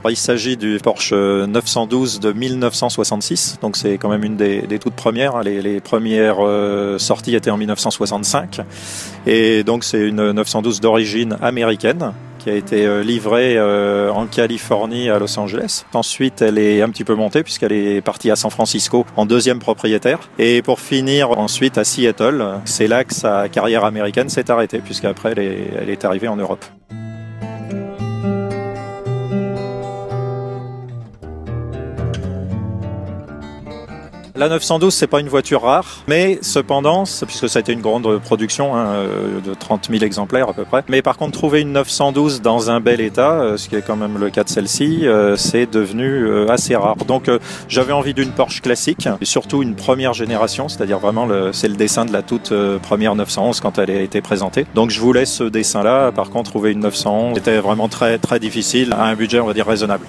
Il s'agit du Porsche 912 de 1966, donc c'est quand même une des toutes premières. Les premières sorties étaient en 1965, et donc c'est une 912 d'origine américaine qui a été livrée en Californie à Los Angeles. Ensuite, elle est un petit peu montée puisqu'elle est partie à San Francisco en deuxième propriétaire. Et pour finir ensuite à Seattle, c'est là que sa carrière américaine s'est arrêtée puisqu'après elle est arrivée en Europe. La 912, c'est pas une voiture rare, mais cependant, puisque ça a été une grande production de 30 000 exemplaires à peu près, mais par contre trouver une 912 dans un bel état, ce qui est quand même le cas de celle-ci, c'est devenu assez rare. Donc j'avais envie d'une Porsche classique, et surtout une première génération, c'est-à-dire vraiment c'est le dessin de la toute première 911 quand elle a été présentée. Donc je voulais ce dessin-là, par contre trouver une 911, c'était vraiment très très difficile à un budget on va dire raisonnable.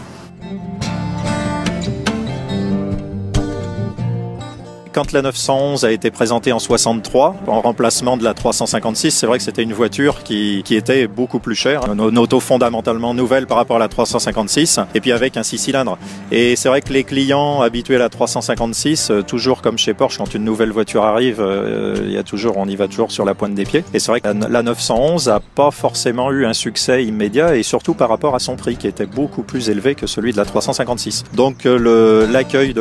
Quand la 911 a été présentée en 63, en remplacement de la 356, c'est vrai que c'était une voiture qui était beaucoup plus chère, une auto fondamentalement nouvelle par rapport à la 356, et puis avec un 6 cylindres. Et c'est vrai que les clients habitués à la 356, toujours comme chez Porsche, quand une nouvelle voiture arrive, on y va toujours sur la pointe des pieds. Et c'est vrai que la 911 n'a pas forcément eu un succès immédiat, et surtout par rapport à son prix, qui était beaucoup plus élevé que celui de la 356. Donc l'accueil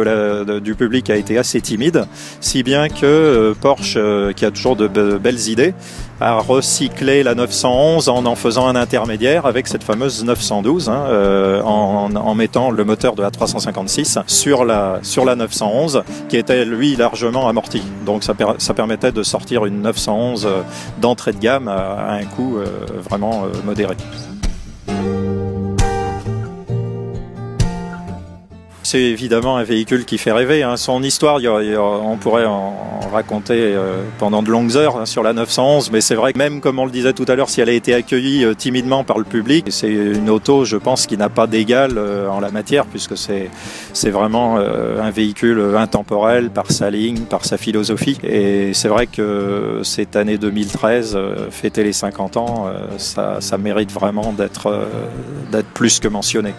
du public a été assez timide, si bien que Porsche, qui a toujours de belles idées, a recyclé la 911 en faisant un intermédiaire avec cette fameuse 912, en mettant le moteur de la 356 sur la 911, qui était lui largement amorti. Donc ça permettait de sortir une 911 d'entrée de gamme à un coût vraiment modéré. C'est évidemment un véhicule qui fait rêver. Son histoire, on pourrait en raconter pendant de longues heures sur la 911, mais c'est vrai que même comme on le disait tout à l'heure, si elle a été accueillie timidement par le public, c'est une auto, je pense, qui n'a pas d'égal en la matière, puisque c'est vraiment un véhicule intemporel par sa ligne, par sa philosophie. Et c'est vrai que cette année 2013, fêter les 50 ans, ça mérite vraiment d'être plus que mentionné.